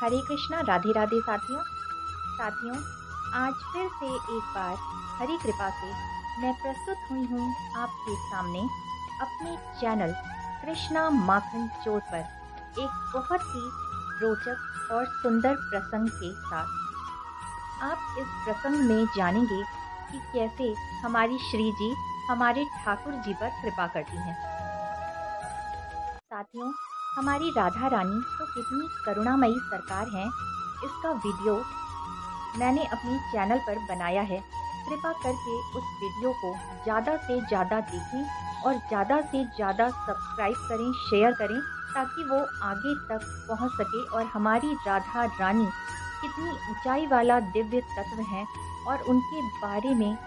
हरे कृष्णा, राधे राधे साथियों। साथियों, आज फिर से एक बार हरी कृपा से मैं प्रस्तुत हुई हूँ आपके सामने अपने चैनल कृष्णा माखन चोर पर एक बहुत ही रोचक और सुंदर प्रसंग के साथ। आप इस प्रसंग में जानेंगे कि कैसे हमारी श्री जी हमारे ठाकुर जी पर कृपा करती हैं। साथियों, हमारी राधा रानी तो कितनी करुणामयी सरकार हैं, इसका वीडियो मैंने अपने चैनल पर बनाया है। कृपा करके उस वीडियो को ज़्यादा से ज़्यादा देखें और ज़्यादा से ज़्यादा सब्सक्राइब करें, शेयर करें, ताकि वो आगे तक पहुंच सके और हमारी राधा रानी कितनी ऊंचाई वाला दिव्य तत्व हैं और उनके बारे में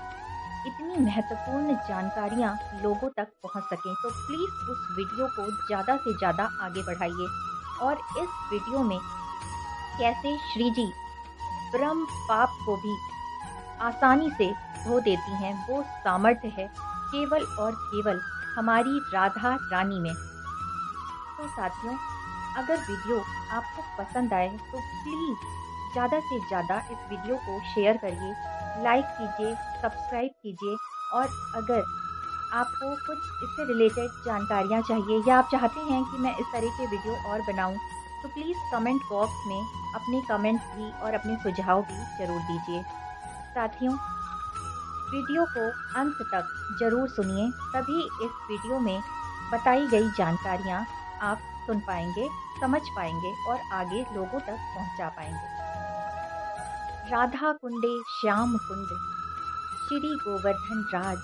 इतनी महत्वपूर्ण जानकारियाँ लोगों तक पहुँच सकें। तो प्लीज़ उस वीडियो को ज़्यादा से ज़्यादा आगे बढ़ाइए। और इस वीडियो में कैसे श्री जी ब्रह्म पाप को भी आसानी से धो देती हैं, वो सामर्थ्य है केवल और केवल हमारी राधा रानी में। तो साथियों, अगर वीडियो आपको पसंद आए तो प्लीज़ ज़्यादा से ज़्यादा इस वीडियो को शेयर करिए, लाइक कीजिए, सब्सक्राइब कीजिए। और अगर आपको कुछ इससे रिलेटेड जानकारियाँ चाहिए या आप चाहते हैं कि मैं इस तरह के वीडियो और बनाऊँ, तो प्लीज़ कमेंट बॉक्स में अपने कमेंट भी और अपने सुझाव भी ज़रूर दीजिए। साथियों, वीडियो को अंत तक ज़रूर सुनिए, तभी इस वीडियो में बताई गई जानकारियाँ आप सुन पाएंगे, समझ पाएंगे और आगे लोगों तक पहुंचा पाएंगे। राधा कुंडे श्याम कुंड, श्री गोवर्धन राज,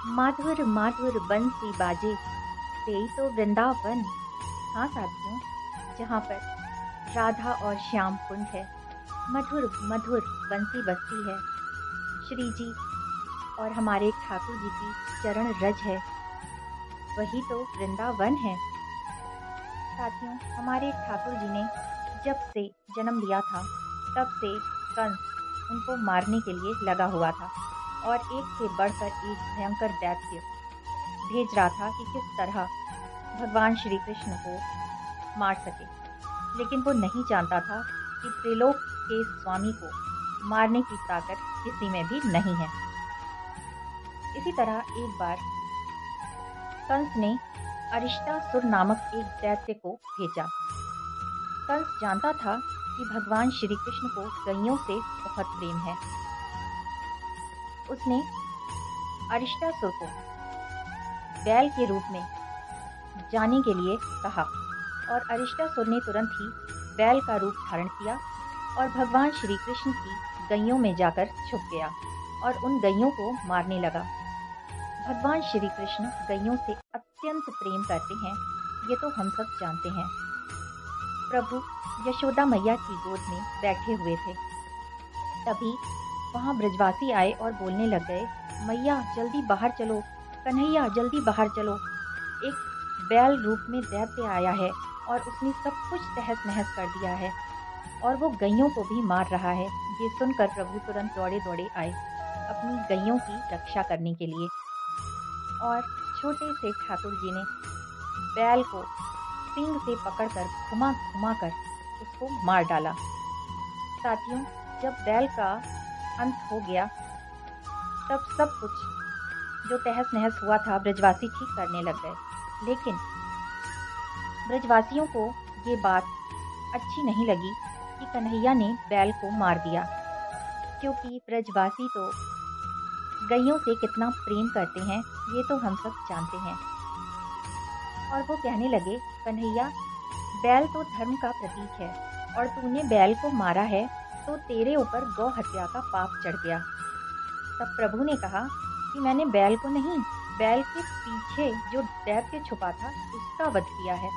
माधुर माधुर बंसी बाजे, से तो वृंदावन। हाँ साथियों, जहाँ पर राधा और श्याम कुंड है, मधुर मधुर बंसी बजती है, श्री जी और हमारे ठाकुर जी की चरण रज है, वही तो वृंदावन है। साथियों, हमारे ठाकुर जी ने जब से जन्म लिया था तब से कंस उनको मारने के लिए लगा हुआ था और एक से बढ़कर एक भयंकर दैत्य भेज रहा था कि किस तरह भगवान श्री कृष्ण को मार सके। लेकिन वो नहीं जानता था कि त्रिलोक के स्वामी को मारने की ताकत किसी में भी नहीं है। इसी तरह एक बार कंस ने अरिष्टासुर नामक एक दैत्य को भेजा। कंस जानता था कि भगवान श्री कृष्ण को गैयों से बहुत प्रेम है। उसने अरिष्टासुर को बैल के रूप में जाने के लिए कहा और अरिष्टासुर ने तुरंत ही बैल का रूप धारण किया और भगवान श्री कृष्ण की गैयों में जाकर छुप गया और उन गैयों को मारने लगा। भगवान श्री कृष्ण गैयों से अत्यंत प्रेम करते हैं, ये तो हम सब जानते हैं। प्रभु यशोदा मैया की गोद में बैठे हुए थे, तभी वहाँ ब्रजवासी आए और बोलने लग गए, मैया जल्दी बाहर चलो, कन्हैया जल्दी बाहर चलो, एक बैल रूप में दैत्य आया है और उसने सब कुछ तहस नहस कर दिया है और वो गैयों को भी मार रहा है। ये सुनकर प्रभु तुरंत दौड़े दौड़े आए अपनी गैयों की रक्षा करने के लिए और छोटे से ठाकुर जी ने बैल को सींग से पकड़कर घुमा घुमा कर उसको मार डाला। साथियों, जब बैल का अंत हो गया तब सब कुछ जो तहस नहस हुआ था ब्रजवासी ठीक करने लग गए। लेकिन ब्रजवासियों को ये बात अच्छी नहीं लगी कि कन्हैया ने बैल को मार दिया, क्योंकि ब्रजवासी तो गैयों से कितना प्रेम करते हैं ये तो हम सब जानते हैं। और वो कहने लगे, कन्हैया बैल तो धर्म का प्रतीक है और तूने बैल को मारा है तो तेरे ऊपर गौ हत्या का पाप चढ़ गया। तब प्रभु ने कहा कि मैंने बैल को नहीं, बैल के पीछे जो दैत्य छुपा था उसका वध किया है।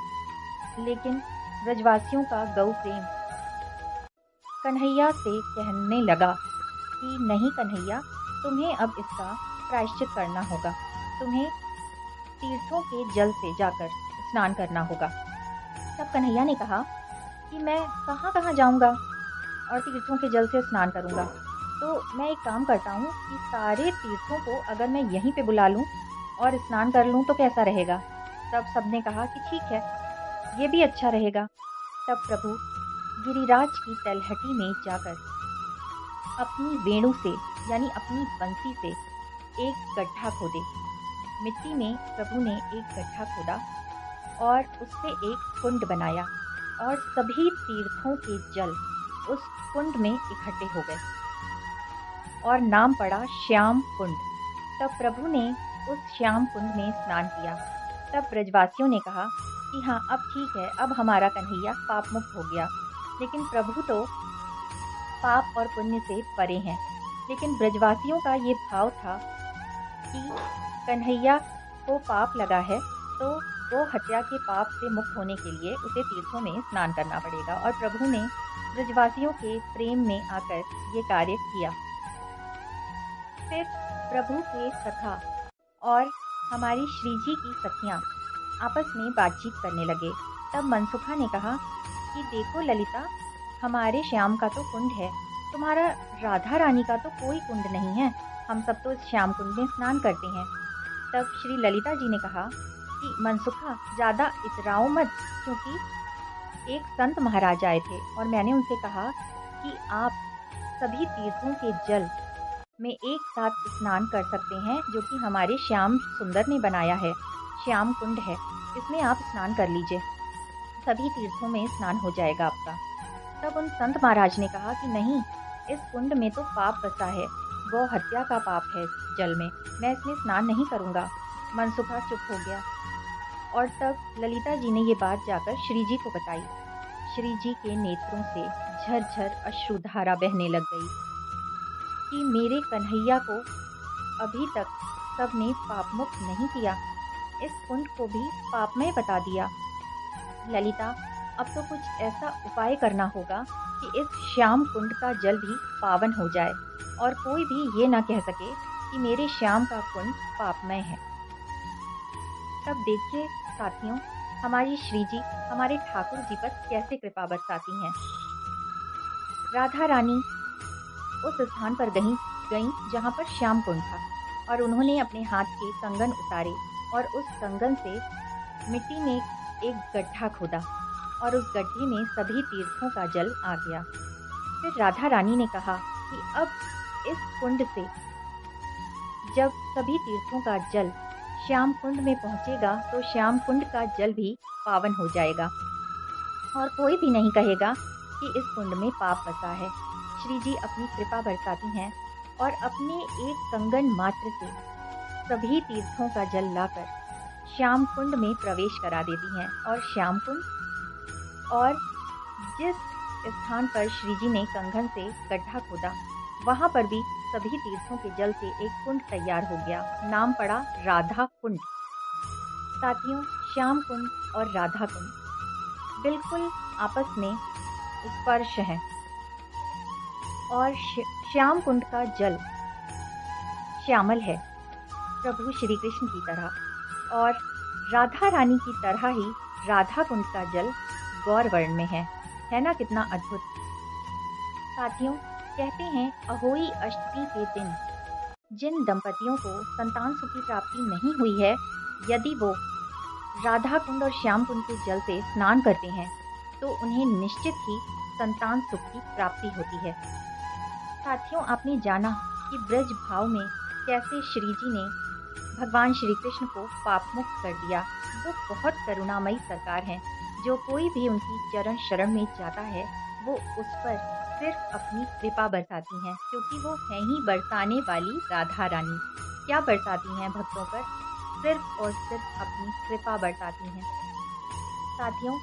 लेकिन ब्रजवासियों का गौ प्रेम कन्हैया से कहने लगा कि नहीं कन्हैया, तुम्हें अब इसका प्रायश्चित करना होगा, तुम्हें तीर्थों के जल से जाकर स्नान करना होगा। तब कन्हैया ने कहा कि मैं कहाँ कहाँ जाऊँगा और तीर्थों के जल से स्नान करूँगा, तो मैं एक काम करता हूँ कि सारे तीर्थों को अगर मैं यहीं पे बुला लूँ और स्नान कर लूँ तो कैसा रहेगा। तब सबने कहा कि ठीक है, ये भी अच्छा रहेगा। तब प्रभु गिरिराज की तलहटी में जाकर अपनी वेणु से यानी अपनी बंसी से एक गड्ढा खोदे। मिट्टी में प्रभु ने एक गड्ढा खोदा और उससे एक कुंड बनाया और सभी तीर्थों के जल उस कुंड में इकट्ठे हो गए और नाम पड़ा श्याम कुंड। तब प्रभु ने उस श्याम कुंड में स्नान किया। तब ब्रजवासियों ने कहा कि हाँ, अब ठीक है, अब हमारा कन्हैया पाप मुक्त हो गया। लेकिन प्रभु तो पाप और पुण्य से परे हैं। लेकिन ब्रजवासियों का ये भाव था कि कन्हैया को पाप लगा है, तो वो हत्या के पाप से मुक्त होने के लिए उसे तीर्थों में स्नान करना पड़ेगा। और प्रभु ने ब्रजवासियों के प्रेम में आकर ये कार्य किया। फिर प्रभु के सखा और हमारी श्री जी की सखियाँ आपस में बातचीत करने लगे। तब मनसुखा ने कहा कि देखो ललिता, हमारे श्याम का तो कुंड है, तुम्हारा राधा रानी का तो कोई कुंड नहीं है। हम सब तो इस श्याम कुंड में स्नान करते हैं। तब श्री ललिता जी ने कहा कि मनसुखा, ज़्यादा इतराओ मत, क्योंकि एक संत महाराज आए थे और मैंने उनसे कहा कि आप सभी तीर्थों के जल में एक साथ स्नान कर सकते हैं, जो कि हमारे श्याम सुंदर ने बनाया है। श्याम कुंड है, इसमें आप स्नान कर लीजिए, सभी तीर्थों में स्नान हो जाएगा आपका। तब उन संत महाराज ने कहा कि नहीं, इस कुंड में तो पाप बसा है, गौ हत्या का पाप है इस जल में, मैं इसमें स्नान नहीं करूँगा। मनसुखा चुप हो गया और तब ललिता जी ने ये बात जाकर श्री जी को बताई। श्री जी के नेत्रों से झरझर अश्रुधारा बहने लग गई कि मेरे कन्हैया को अभी तक सबने पाप मुक्त नहीं किया, इस कुंड को भी पापमय बता दिया। ललिता, अब तो कुछ ऐसा उपाय करना होगा कि इस श्याम कुंड का जल भी पावन हो जाए और कोई भी ये ना कह सके कि मेरे श्याम का कुंड पापमय है। तब देखिए साथियों, हमारी श्री जी हमारे ठाकुर जी पर कैसे कृपा बरसाती हैं। राधा रानी उस स्थान पर गईं जहाँ पर श्याम कुंड था और उन्होंने अपने हाथ के कंगन उतारे और उस कंगन से मिट्टी में एक गड्ढा खोदा और उस गड्ढे में सभी तीर्थों का जल आ गया। फिर राधा रानी ने कहा कि अब इस कुंड से जब सभी तीर्थों का जल श्याम कुंड में पहुंचेगा तो श्याम कुंड का जल भी पावन हो जाएगा और कोई भी नहीं कहेगा कि इस कुंड में पाप बसा है। श्री जी अपनी कृपा बरसाती हैं और अपने एक कंगन मात्र से सभी तीर्थों का जल लाकर श्याम कुंड में प्रवेश करा देती हैं। और श्याम कुंड और जिस स्थान पर श्री जी ने कंगन से गड्ढा खोदा, वहां पर भी सभी तीर्थों के जल से एक कुंड तैयार हो गया। नाम पड़ा राधा कुंड। साथियों, श्याम कुंड और राधा कुंड बिल्कुल आपस में स्पर्श हैं और श्याम कुंड का जल श्यामल है प्रभु श्री कृष्ण की तरह, और राधा रानी की तरह ही राधा कुंड का जल गौर वर्ण में है ना? कितना अद्भुत। साथियों, कहते हैं अहोई अष्टमी के दिन जिन दंपतियों को संतान सुख की प्राप्ति नहीं हुई है, यदि वो राधा कुंड और श्याम कुंड के जल से स्नान करते हैं तो उन्हें निश्चित ही संतान सुख की प्राप्ति होती है। साथियों, आपने जाना कि ब्रज भाव में कैसे श्री जी ने भगवान श्री कृष्ण को पाप मुक्त कर दिया। वो बहुत करुणामयी सरकार हैं, जो कोई भी उनकी चरण शरण में जाता है वो उस पर सिर्फ अपनी कृपा बरसाती हैं, क्योंकि वो हैं ही बरसाने वाली राधा रानी। क्या बरसाती हैं भक्तों पर? सिर्फ और सिर्फ अपनी कृपा बरसाती हैं। साथियों,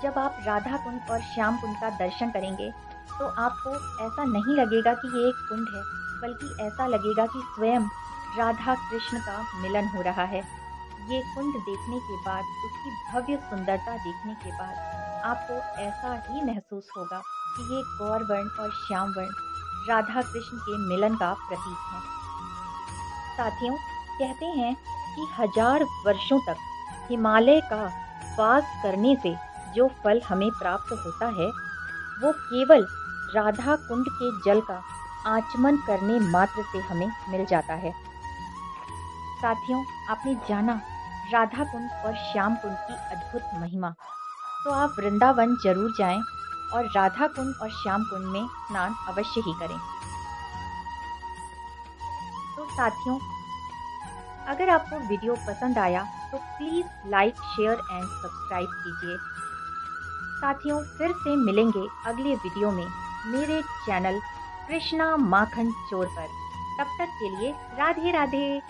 जब आप राधा कुंड और श्याम कुंड का दर्शन करेंगे तो आपको ऐसा नहीं लगेगा कि ये एक कुंड है, बल्कि ऐसा लगेगा कि स्वयं राधा कृष्ण का मिलन हो रहा है। ये कुंड देखने के बाद, उसकी भव्य सुंदरता देखने के बाद आपको ऐसा ही महसूस होगा कि ये गौर वर्ण और श्याम वर्ण राधा कृष्ण के मिलन का प्रतीक है। साथियों, कहते हैं कि 1000 वर्षों तक हिमालय का वास करने से जो फल हमें प्राप्त होता है, वो केवल राधा कुंड के जल का आचमन करने मात्र से हमें मिल जाता है। साथियों, आपने जाना राधा कुंड और श्याम कुंड की अद्भुत महिमा, तो आप वृंदावन जरूर जाएं और राधा कुंड और श्याम कुंड में स्नान अवश्य ही करें। तो साथियों, अगर आपको वीडियो पसंद आया तो please like, share and subscribe कीजिए। साथियों, फिर से मिलेंगे अगले वीडियो में मेरे चैनल कृष्णा माखन चोर पर। तब तक के लिए राधे राधे।